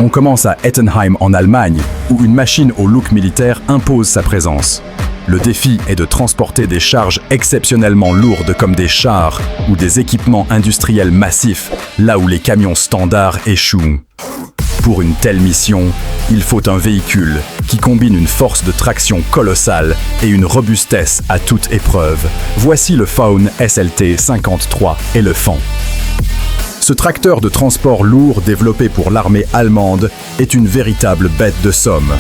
On commence à Ettenheim en Allemagne, où une machine au look militaire impose sa présence. Le défi est de transporter des charges exceptionnellement lourdes comme des chars ou des équipements industriels massifs, là où les camions standards échouent. Pour une telle mission, il faut un véhicule qui combine une force de traction colossale et une robustesse à toute épreuve. Voici le Faun SLT 53 Elephant. Ce tracteur de transport lourd développé pour l'armée allemande est une véritable bête de somme.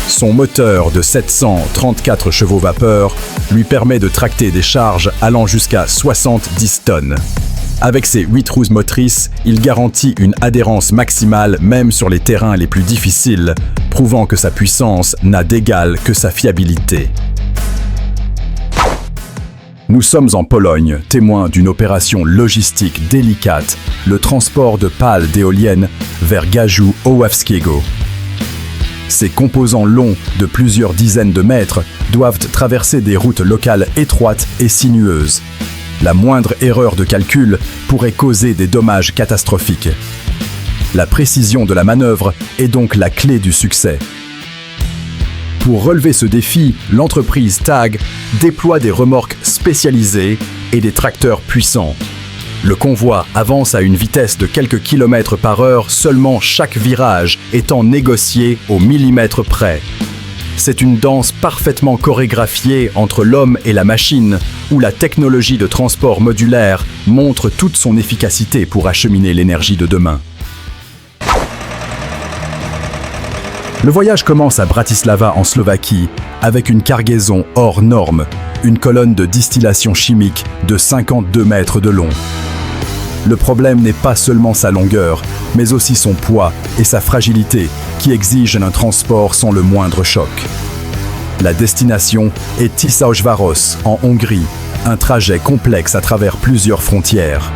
Son moteur de 734 chevaux vapeur lui permet de tracter des charges allant jusqu'à 70 tonnes. Avec ses 8 roues motrices, il garantit une adhérence maximale même sur les terrains les plus difficiles, prouvant que sa puissance n'a d'égal que sa fiabilité. Nous sommes en Pologne, témoins d'une opération logistique délicate, le transport de pales d'éoliennes vers Gajów-Oławskiego. Ces composants longs de plusieurs dizaines de mètres doivent traverser des routes locales étroites et sinueuses. La moindre erreur de calcul pourrait causer des dommages catastrophiques. La précision de la manœuvre est donc la clé du succès. Pour relever ce défi, l'entreprise TAG déploie des remorques spécialisées et des tracteurs puissants. Le convoi avance à une vitesse de quelques kilomètres par heure, seulement chaque virage étant négocié au millimètre près. C'est une danse parfaitement chorégraphiée entre l'homme et la machine, où la technologie de transport modulaire montre toute son efficacité pour acheminer l'énergie de demain. Le voyage commence à Bratislava en Slovaquie, avec une cargaison hors norme, une colonne de distillation chimique de 52 mètres de long. Le problème n'est pas seulement sa longueur, mais aussi son poids et sa fragilité, qui exigent un transport sans le moindre choc. La destination est Tiszaújváros, en Hongrie, un trajet complexe à travers plusieurs frontières.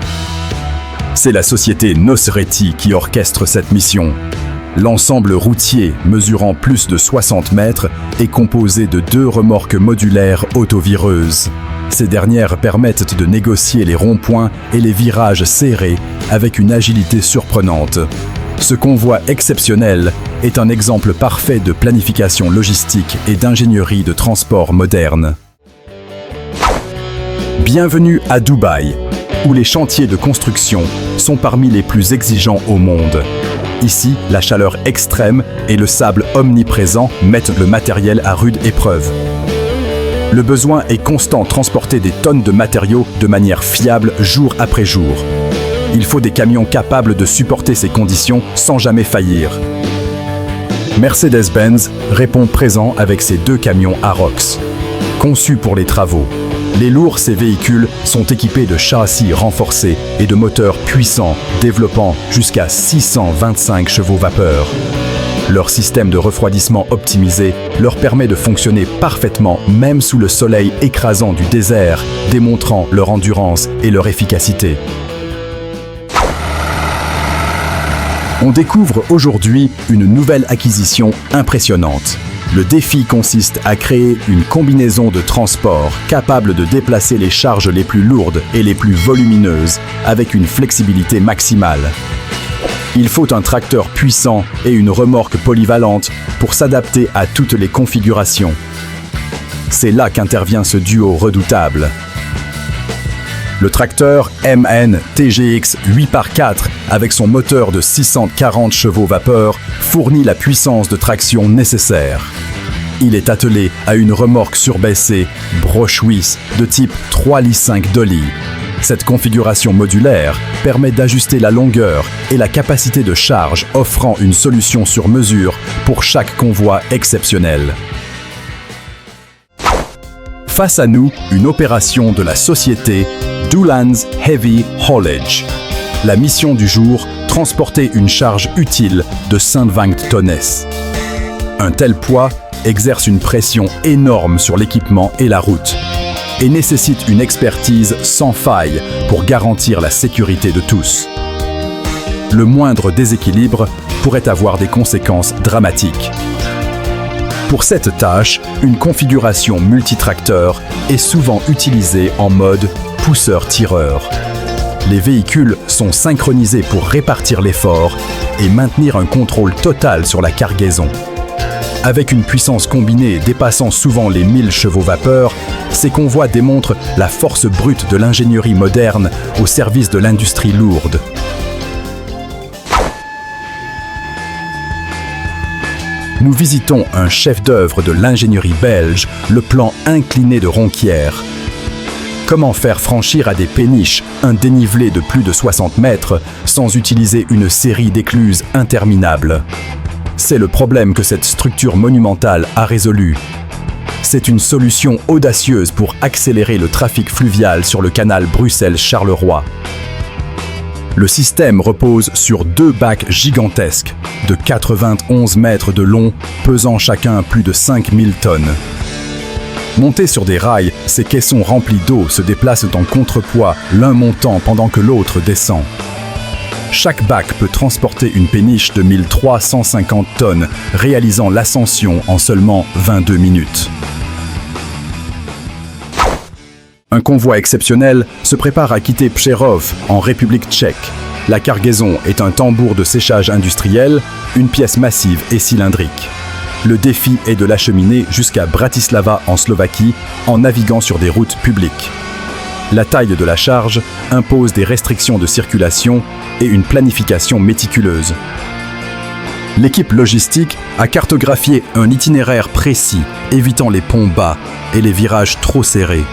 C'est la société Nosreti qui orchestre cette mission. L'ensemble routier, mesurant plus de 60 mètres, est composé de 2 remorques modulaires autovireuses. Ces dernières permettent de négocier les ronds-points et les virages serrés avec une agilité surprenante. Ce convoi exceptionnel est un exemple parfait de planification logistique et d'ingénierie de transport moderne. Bienvenue à Dubaï, où les chantiers de construction sont parmi les plus exigeants au monde. Ici, la chaleur extrême et le sable omniprésent mettent le matériel à rude épreuve. Le besoin est constant de transporter des tonnes de matériaux de manière fiable jour après jour. Il faut des camions capables de supporter ces conditions sans jamais faillir. Mercedes-Benz répond présent avec ses 2 camions Arocs. Conçus pour les travaux, les lourds ces véhicules sont équipés de châssis renforcés et de moteurs puissants développant jusqu'à 625 chevaux vapeur. Leur système de refroidissement optimisé leur permet de fonctionner parfaitement même sous le soleil écrasant du désert, démontrant leur endurance et leur efficacité. On découvre aujourd'hui une nouvelle acquisition impressionnante. Le défi consiste à créer une combinaison de transport capable de déplacer les charges les plus lourdes et les plus volumineuses avec une flexibilité maximale. Il faut un tracteur puissant et une remorque polyvalente pour s'adapter à toutes les configurations. C'est là qu'intervient ce duo redoutable. Le tracteur MN TGX 8x4 avec son moteur de 640 chevaux vapeur fournit la puissance de traction nécessaire. Il est attelé à une remorque surbaissée Brochwis de type 3 lis 5 dolly. Cette configuration modulaire permet d'ajuster la longueur et la capacité de charge, offrant une solution sur mesure pour chaque convoi exceptionnel. Face à nous, une opération de la société Dulans Heavy Haulage. La mission du jour, transporter une charge utile de 120 tonnes. Un tel poids exerce une pression énorme sur l'équipement et la route, et nécessite une expertise sans faille pour garantir la sécurité de tous. Le moindre déséquilibre pourrait avoir des conséquences dramatiques. Pour cette tâche, une configuration multitracteur est souvent utilisée en mode pousseur-tireur. Les véhicules sont synchronisés pour répartir l'effort et maintenir un contrôle total sur la cargaison. Avec une puissance combinée dépassant souvent les 1000 chevaux-vapeur, ces convois démontrent la force brute de l'ingénierie moderne au service de l'industrie lourde. Nous visitons un chef-d'œuvre de l'ingénierie belge, le plan incliné de Ronquière. Comment faire franchir à des péniches un dénivelé de plus de 60 mètres sans utiliser une série d'écluses interminables? C'est le problème que cette structure monumentale a résolu. C'est une solution audacieuse pour accélérer le trafic fluvial sur le canal Bruxelles-Charleroi. Le système repose sur 2 bacs gigantesques, de 91 mètres de long, pesant chacun plus de 5000 tonnes. Montés sur des rails, ces caissons remplis d'eau se déplacent en contrepoids, l'un montant pendant que l'autre descend. Chaque bac peut transporter une péniche de 1350 tonnes, réalisant l'ascension en seulement 22 minutes. Un convoi exceptionnel se prépare à quitter Přerov, en République tchèque. La cargaison est un tambour de séchage industriel, une pièce massive et cylindrique. Le défi est de l'acheminer jusqu'à Bratislava en Slovaquie, en naviguant sur des routes publiques. La taille de la charge impose des restrictions de circulation et une planification méticuleuse. L'équipe logistique a cartographié un itinéraire précis, évitant les ponts bas et les virages trop serrés.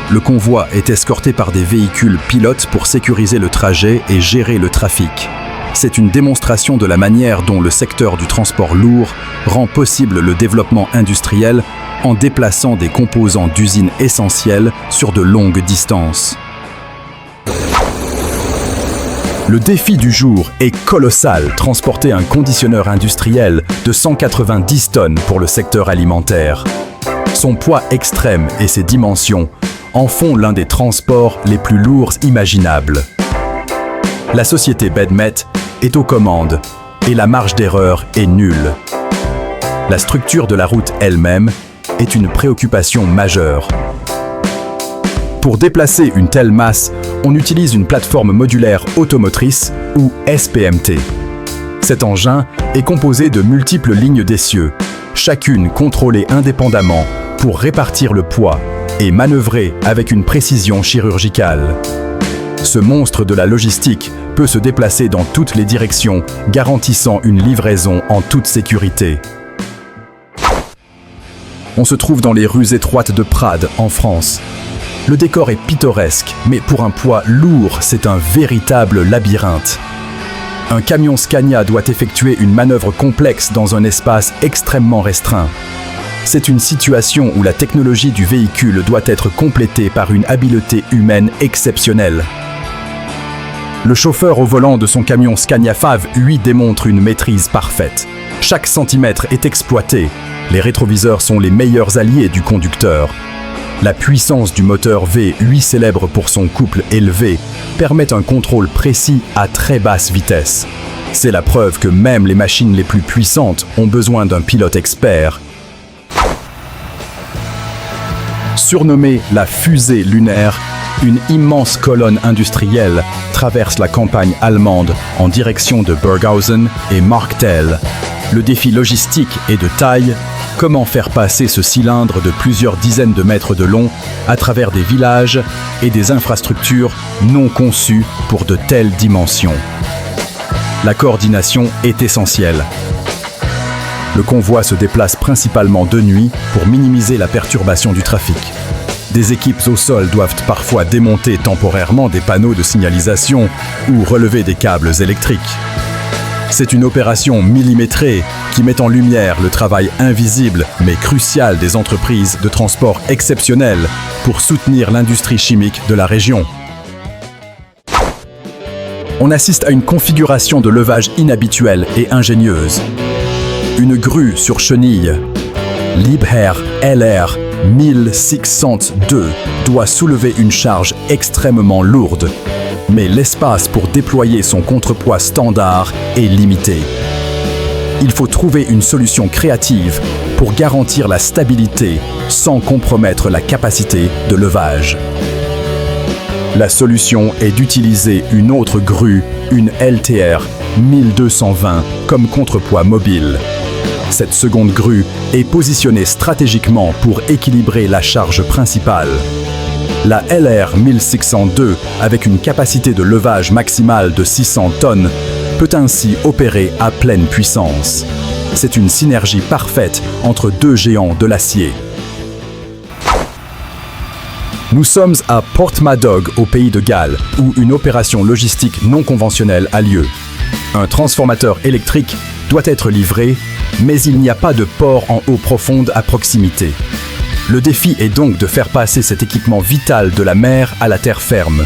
Le convoi est escorté par des véhicules pilotes pour sécuriser le trajet et gérer le trafic. C'est une démonstration de la manière dont le secteur du transport lourd rend possible le développement industriel en déplaçant des composants d'usines essentielles sur de longues distances. Le défi du jour est colossal, transporter un conditionneur industriel de 190 tonnes pour le secteur alimentaire. Son poids extrême et ses dimensions en font l'un des transports les plus lourds imaginables. La société Bedmet est aux commandes et la marge d'erreur est nulle. La structure de la route elle-même est une préoccupation majeure. Pour déplacer une telle masse, on utilise une plateforme modulaire automotrice ou SPMT. Cet engin est composé de multiples lignes d'essieux, chacune contrôlée indépendamment pour répartir le poids et manœuvrer avec une précision chirurgicale. Ce monstre de la logistique peut se déplacer dans toutes les directions, garantissant une livraison en toute sécurité. On se trouve dans les rues étroites de Prades, en France. Le décor est pittoresque, mais pour un poids lourd, c'est un véritable labyrinthe. Un camion Scania doit effectuer une manœuvre complexe dans un espace extrêmement restreint. C'est une situation où la technologie du véhicule doit être complétée par une habileté humaine exceptionnelle. Le chauffeur au volant de son camion Scania FAV 8 démontre une maîtrise parfaite. Chaque centimètre est exploité. Les rétroviseurs sont les meilleurs alliés du conducteur. La puissance du moteur V8 célèbre pour son couple élevé permet un contrôle précis à très basse vitesse. C'est la preuve que même les machines les plus puissantes ont besoin d'un pilote expert. Surnommée la fusée lunaire, une immense colonne industrielle traverse la campagne allemande en direction de Burghausen et Marktel. Le défi logistique est de taille. Comment faire passer ce cylindre de plusieurs dizaines de mètres de long à travers des villages et des infrastructures non conçues pour de telles dimensions? La coordination est essentielle. Le convoi se déplace principalement de nuit pour minimiser la perturbation du trafic. Des équipes au sol doivent parfois démonter temporairement des panneaux de signalisation ou relever des câbles électriques. C'est une opération millimétrée qui met en lumière le travail invisible mais crucial des entreprises de transport exceptionnelles pour soutenir l'industrie chimique de la région. On assiste à une configuration de levage inhabituelle et ingénieuse. Une grue sur chenille, Liebherr LR 1602, doit soulever une charge extrêmement lourde. Mais l'espace pour déployer son contrepoids standard est limité. Il faut trouver une solution créative pour garantir la stabilité sans compromettre la capacité de levage. La solution est d'utiliser une autre grue, une LTR 1220 comme contrepoids mobile. Cette seconde grue est positionnée stratégiquement pour équilibrer la charge principale. La LR 1602, avec une capacité de levage maximale de 600 tonnes, peut ainsi opérer à pleine puissance. C'est une synergie parfaite entre deux géants de l'acier. Nous sommes à Porthmadog, au pays de Galles, où une opération logistique non conventionnelle a lieu. Un transformateur électrique doit être livré, mais il n'y a pas de port en eau profonde à proximité. Le défi est donc de faire passer cet équipement vital de la mer à la terre ferme.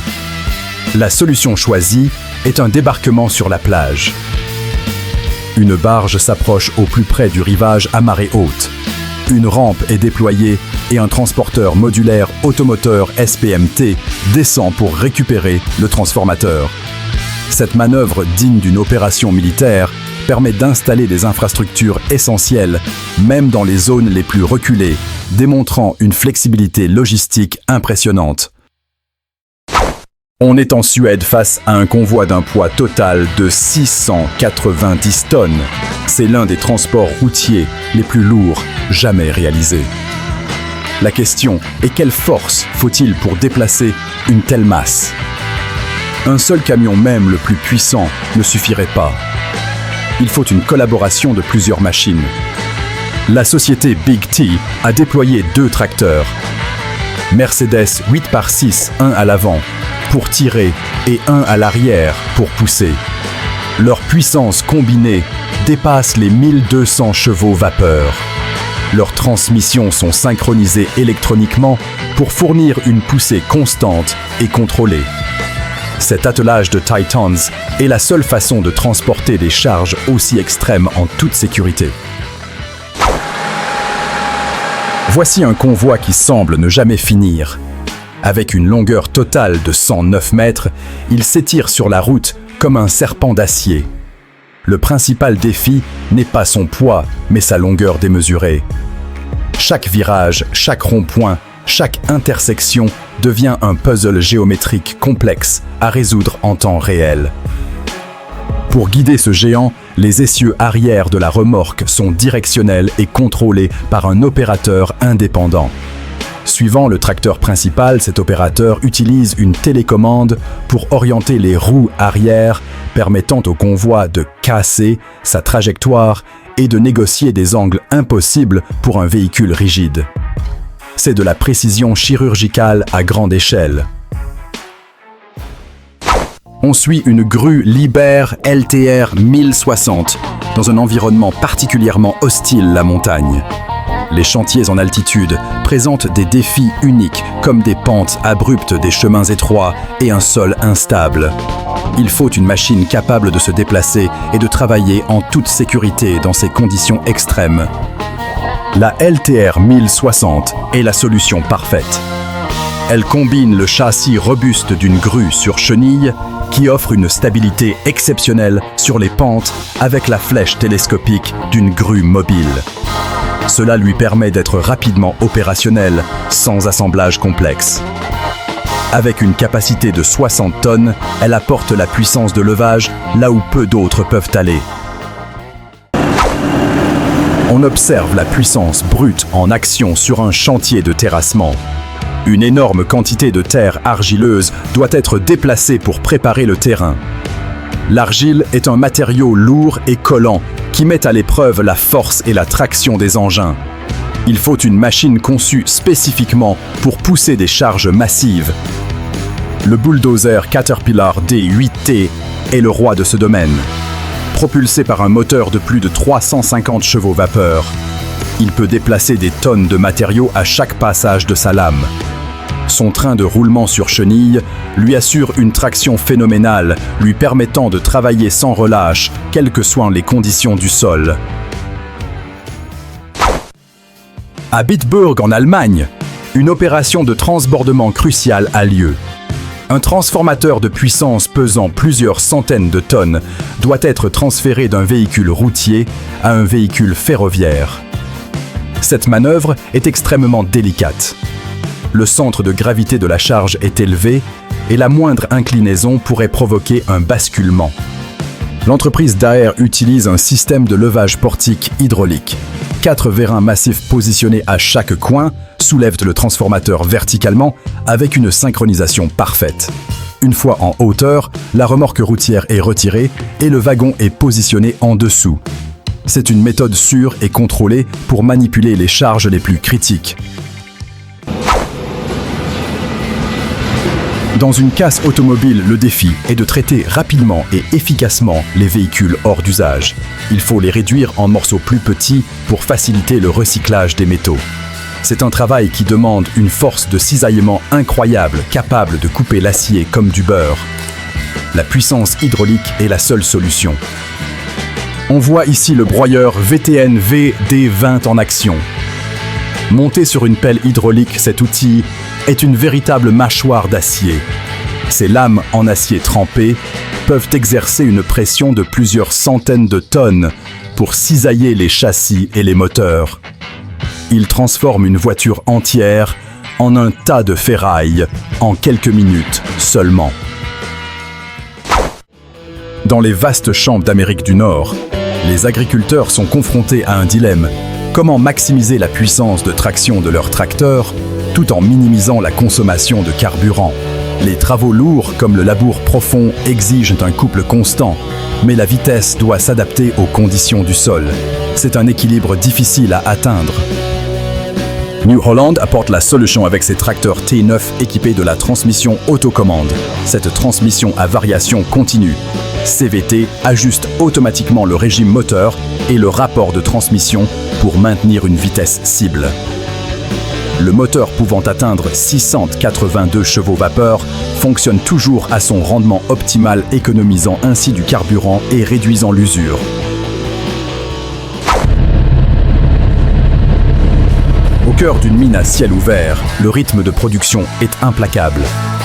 La solution choisie est un débarquement sur la plage. Une barge s'approche au plus près du rivage à marée haute. Une rampe est déployée et un transporteur modulaire automoteur SPMT descend pour récupérer le transformateur. Cette manœuvre digne d'une opération militaire permet d'installer des infrastructures essentielles, même dans les zones les plus reculées, démontrant une flexibilité logistique impressionnante. On est en Suède face à un convoi d'un poids total de 690 tonnes. C'est l'un des transports routiers les plus lourds jamais réalisés. La question est quelle force faut-il pour déplacer une telle masse? Un seul camion, même le plus puissant, ne suffirait pas. Il faut une collaboration de plusieurs machines. La société Big T a déployé 2 tracteurs. Mercedes 8x6, un à l'avant, pour tirer, et un à l'arrière, pour pousser. Leur puissance combinée dépasse les 1200 chevaux vapeur. Leurs transmissions sont synchronisées électroniquement pour fournir une poussée constante et contrôlée. Cet attelage de Titans est la seule façon de transporter des charges aussi extrêmes en toute sécurité. Voici un convoi qui semble ne jamais finir. Avec une longueur totale de 109 mètres, il s'étire sur la route comme un serpent d'acier. Le principal défi n'est pas son poids, mais sa longueur démesurée. Chaque virage, chaque rond-point, chaque intersection devient un puzzle géométrique complexe à résoudre en temps réel. Pour guider ce géant, les essieux arrière de la remorque sont directionnels et contrôlés par un opérateur indépendant. Suivant le tracteur principal, cet opérateur utilise une télécommande pour orienter les roues arrière, permettant au convoi de casser sa trajectoire et de négocier des angles impossibles pour un véhicule rigide. C'est de la précision chirurgicale à grande échelle. On suit une grue Liebherr LTR 1060 dans un environnement particulièrement hostile, la montagne. Les chantiers en altitude présentent des défis uniques comme des pentes abruptes, des chemins étroits et un sol instable. Il faut une machine capable de se déplacer et de travailler en toute sécurité dans ces conditions extrêmes. La LTR 1060 est la solution parfaite. Elle combine le châssis robuste d'une grue sur chenille qui offre une stabilité exceptionnelle sur les pentes avec la flèche télescopique d'une grue mobile. Cela lui permet d'être rapidement opérationnel sans assemblage complexe. Avec une capacité de 60 tonnes, elle apporte la puissance de levage là où peu d'autres peuvent aller. On observe la puissance brute en action sur un chantier de terrassement. Une énorme quantité de terre argileuse doit être déplacée pour préparer le terrain. L'argile est un matériau lourd et collant qui met à l'épreuve la force et la traction des engins. Il faut une machine conçue spécifiquement pour pousser des charges massives. Le bulldozer Caterpillar D8T est le roi de ce domaine. Propulsé par un moteur de plus de 350 chevaux vapeur, il peut déplacer des tonnes de matériaux à chaque passage de sa lame. Son train de roulement sur chenille lui assure une traction phénoménale, lui permettant de travailler sans relâche, quelles que soient les conditions du sol. À Bitburg, en Allemagne, une opération de transbordement cruciale a lieu. Un transformateur de puissance pesant plusieurs centaines de tonnes doit être transféré d'un véhicule routier à un véhicule ferroviaire. Cette manœuvre est extrêmement délicate. Le centre de gravité de la charge est élevé et la moindre inclinaison pourrait provoquer un basculement. L'entreprise Daher utilise un système de levage portique hydraulique. 4 vérins massifs positionnés à chaque coin soulèvent le transformateur verticalement avec une synchronisation parfaite. Une fois en hauteur, la remorque routière est retirée et le wagon est positionné en dessous. C'est une méthode sûre et contrôlée pour manipuler les charges les plus critiques. Dans une casse automobile, le défi est de traiter rapidement et efficacement les véhicules hors d'usage. Il faut les réduire en morceaux plus petits pour faciliter le recyclage des métaux. C'est un travail qui demande une force de cisaillement incroyable, capable de couper l'acier comme du beurre. La puissance hydraulique est la seule solution. On voit ici le broyeur VTN VD20 en action. Monté sur une pelle hydraulique, cet outil est une véritable mâchoire d'acier. Ces lames en acier trempé peuvent exercer une pression de plusieurs centaines de tonnes pour cisailler les châssis et les moteurs. Il transforme une voiture entière en un tas de ferraille en quelques minutes seulement. Dans les vastes champs d'Amérique du Nord, les agriculteurs sont confrontés à un dilemme. Comment maximiser la puissance de traction de leurs tracteurs tout en minimisant la consommation de carburant? Les travaux lourds comme le labour profond exigent un couple constant, mais la vitesse doit s'adapter aux conditions du sol. C'est un équilibre difficile à atteindre. New Holland apporte la solution avec ses tracteurs T9 équipés de la transmission autocommande. Cette transmission à variation continue, CVT, ajuste automatiquement le régime moteur et le rapport de transmission pour maintenir une vitesse cible. Le moteur pouvant atteindre 682 chevaux vapeur fonctionne toujours à son rendement optimal, économisant ainsi du carburant et réduisant l'usure. Au cœur d'une mine à ciel ouvert, le rythme de production est implacable.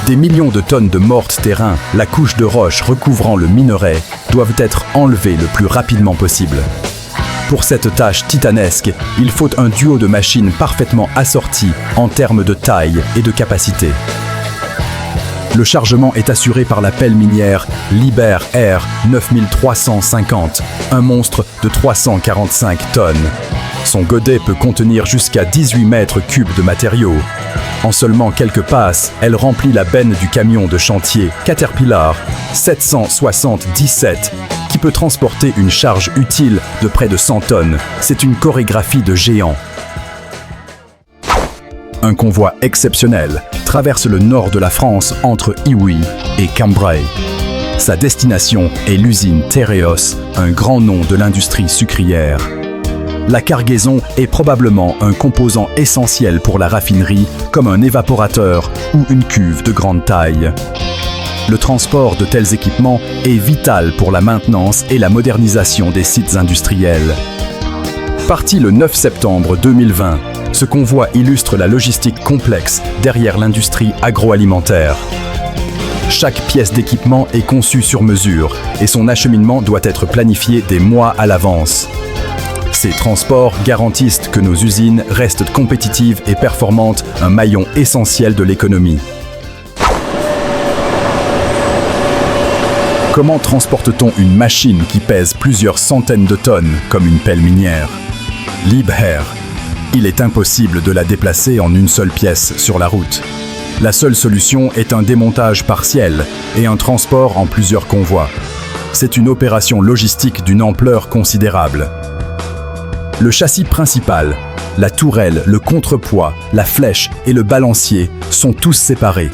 Des millions de tonnes de morte-terrain, la couche de roche recouvrant le minerai, doivent être enlevées le plus rapidement possible. Pour cette tâche titanesque, il faut un duo de machines parfaitement assorties en termes de taille et de capacité. Le chargement est assuré par la pelle minière Liber R 9350, un monstre de 345 tonnes. Son godet peut contenir jusqu'à 18 mètres cubes de matériaux. En seulement quelques passes, elle remplit la benne du camion de chantier Caterpillar 777, qui peut transporter une charge utile de près de 100 tonnes. C'est une chorégraphie de géants. Un convoi exceptionnel traverse le nord de la France entre Iwuy et Cambrai. Sa destination est l'usine Tereos, un grand nom de l'industrie sucrière. La cargaison est probablement un composant essentiel pour la raffinerie, comme un évaporateur ou une cuve de grande taille. Le transport de tels équipements est vital pour la maintenance et la modernisation des sites industriels. Parti le 9 septembre 2020, ce convoi illustre la logistique complexe derrière l'industrie agroalimentaire. Chaque pièce d'équipement est conçue sur mesure et son acheminement doit être planifié des mois à l'avance. Ces transports garantissent que nos usines restent compétitives et performantes, un maillon essentiel de l'économie. Comment transporte-t-on une machine qui pèse plusieurs centaines de tonnes, comme une pelle minière? Liebherr. Il est impossible de la déplacer en une seule pièce sur la route. La seule solution est un démontage partiel et un transport en plusieurs convois. C'est une opération logistique d'une ampleur considérable. Le châssis principal, la tourelle, le contrepoids, la flèche et le balancier sont tous séparés.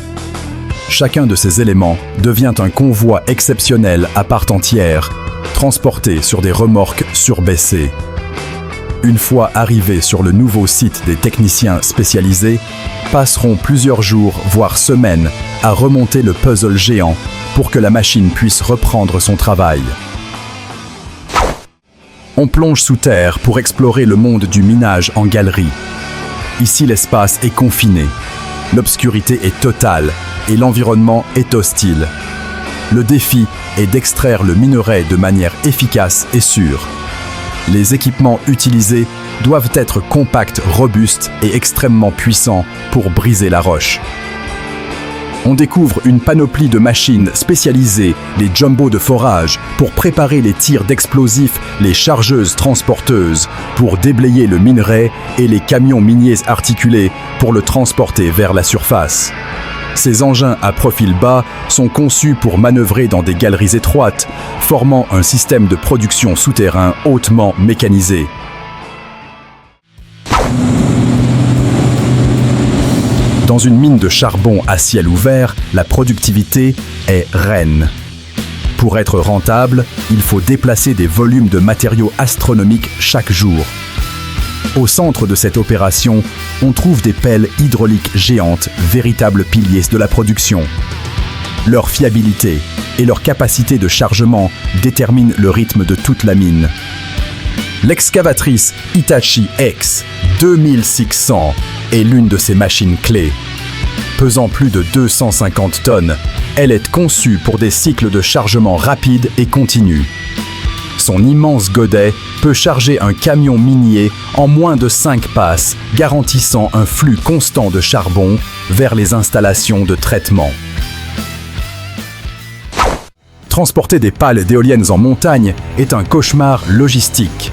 Chacun de ces éléments devient un convoi exceptionnel à part entière, transporté sur des remorques surbaissées. Une fois arrivés sur le nouveau site, des techniciens spécialisés passeront plusieurs jours, voire semaines, à remonter le puzzle géant pour que la machine puisse reprendre son travail. On plonge sous terre pour explorer le monde du minage en galerie. Ici, l'espace est confiné, l'obscurité est totale et l'environnement est hostile. Le défi est d'extraire le minerai de manière efficace et sûre. Les équipements utilisés doivent être compacts, robustes et extrêmement puissants pour briser la roche. On découvre une panoplie de machines spécialisées, les jumbos de forage, pour préparer les tirs d'explosifs, les chargeuses transporteuses, pour déblayer le minerai, et les camions miniers articulés, pour le transporter vers la surface. Ces engins à profil bas sont conçus pour manœuvrer dans des galeries étroites, formant un système de production souterrain hautement mécanisé. Dans une mine de charbon à ciel ouvert, la productivité est reine. Pour être rentable, il faut déplacer des volumes de matériaux astronomiques chaque jour. Au centre de cette opération, on trouve des pelles hydrauliques géantes, véritables piliers de la production. Leur fiabilité et leur capacité de chargement déterminent le rythme de toute la mine. L'excavatrice Hitachi X 2600 est l'une de ces machines clés. Pesant plus de 250 tonnes, elle est conçue pour des cycles de chargement rapides et continus. Son immense godet peut charger un camion minier en moins de 5 passes, garantissant un flux constant de charbon vers les installations de traitement. Transporter des pales d'éoliennes en montagne est un cauchemar logistique.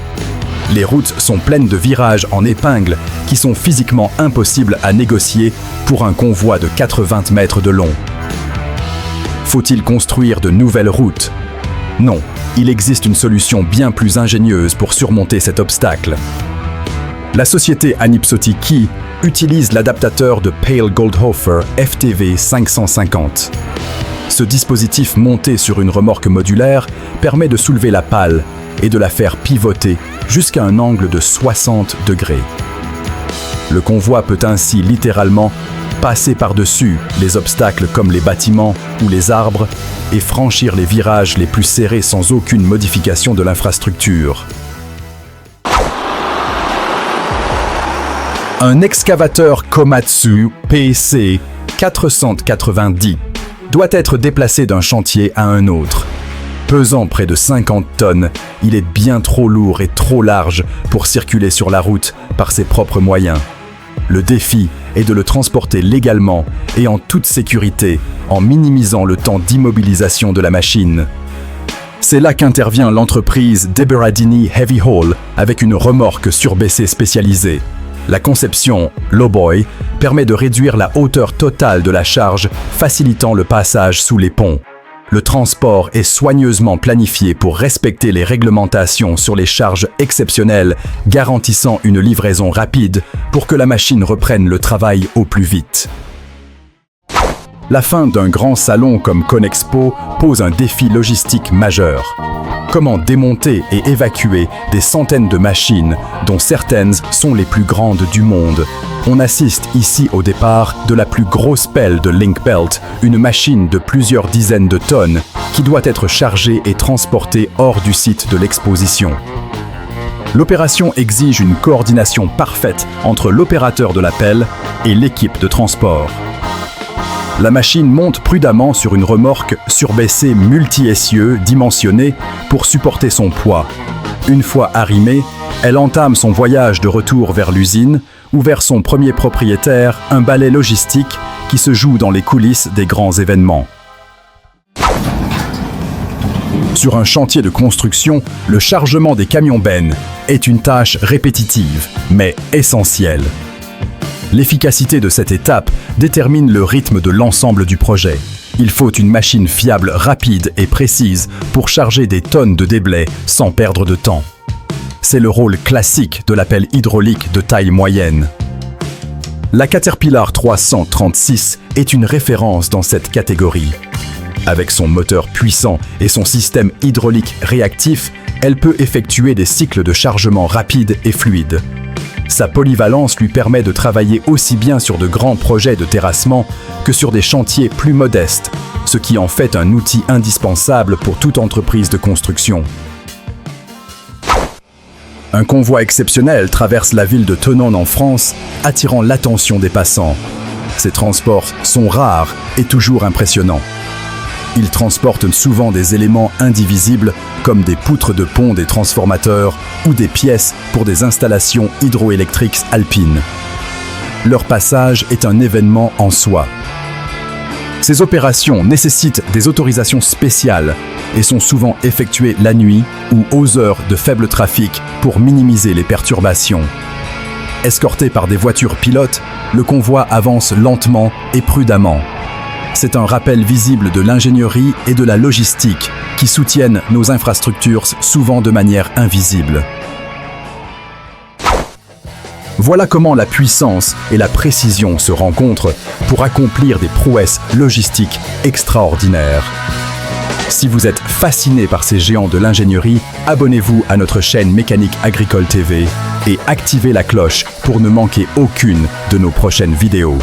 Les routes sont pleines de virages en épingle qui sont physiquement impossibles à négocier pour un convoi de 80 mètres de long. Faut-il construire de nouvelles routes? Non, il existe une solution bien plus ingénieuse pour surmonter cet obstacle. La société Anipsoty utilise l'adaptateur de Pale-Goldhofer FTV 550. Ce dispositif monté sur une remorque modulaire permet de soulever la pale et de la faire pivoter jusqu'à un angle de 60 degrés. Le convoi peut ainsi littéralement passer par-dessus les obstacles comme les bâtiments ou les arbres et franchir les virages les plus serrés sans aucune modification de l'infrastructure. Un excavateur Komatsu PC 490 doit être déplacé d'un chantier à un autre. Pesant près de 50 tonnes, il est bien trop lourd et trop large pour circuler sur la route par ses propres moyens. Le défi est de le transporter légalement et en toute sécurité, en minimisant le temps d'immobilisation de la machine. C'est là qu'intervient l'entreprise Deberadini Heavy Haul avec une remorque surbaissée spécialisée. La conception Lowboy permet de réduire la hauteur totale de la charge, facilitant le passage sous les ponts. Le transport est soigneusement planifié pour respecter les réglementations sur les charges exceptionnelles, garantissant une livraison rapide pour que la machine reprenne le travail au plus vite. La fin d'un grand salon comme Conexpo pose un défi logistique majeur. Comment démonter et évacuer des centaines de machines, dont certaines sont les plus grandes du monde? On assiste ici au départ de la plus grosse pelle de Link-Belt, une machine de plusieurs dizaines de tonnes qui doit être chargée et transportée hors du site de l'exposition. L'opération exige une coordination parfaite entre l'opérateur de la pelle et l'équipe de transport. La machine monte prudemment sur une remorque surbaissée multi-essieux dimensionnée pour supporter son poids. Une fois arrimée, elle entame son voyage de retour vers l'usine ou vers son premier propriétaire, un ballet logistique qui se joue dans les coulisses des grands événements. Sur un chantier de construction, le chargement des camions-bennes est une tâche répétitive, mais essentielle. L'efficacité de cette étape détermine le rythme de l'ensemble du projet. Il faut une machine fiable, rapide et précise pour charger des tonnes de déblais sans perdre de temps. C'est le rôle classique de la pelle hydraulique de taille moyenne. La Caterpillar 336 est une référence dans cette catégorie. Avec son moteur puissant et son système hydraulique réactif, elle peut effectuer des cycles de chargement rapides et fluides. Sa polyvalence lui permet de travailler aussi bien sur de grands projets de terrassement que sur des chantiers plus modestes, ce qui en fait un outil indispensable pour toute entreprise de construction. Un convoi exceptionnel traverse la ville de Thonon en France, attirant l'attention des passants. Ces transports sont rares et toujours impressionnants. Ils transportent souvent des éléments indivisibles comme des poutres de pont des transformateurs ou des pièces pour des installations hydroélectriques alpines. Leur passage est un événement en soi. Ces opérations nécessitent des autorisations spéciales et sont souvent effectuées la nuit ou aux heures de faible trafic pour minimiser les perturbations. Escorté par des voitures pilotes, le convoi avance lentement et prudemment. C'est un rappel visible de l'ingénierie et de la logistique qui soutiennent nos infrastructures souvent de manière invisible. Voilà comment la puissance et la précision se rencontrent pour accomplir des prouesses logistiques extraordinaires. Si vous êtes fasciné par ces géants de l'ingénierie, abonnez-vous à notre chaîne Mécanique Agricole TV et activez la cloche pour ne manquer aucune de nos prochaines vidéos.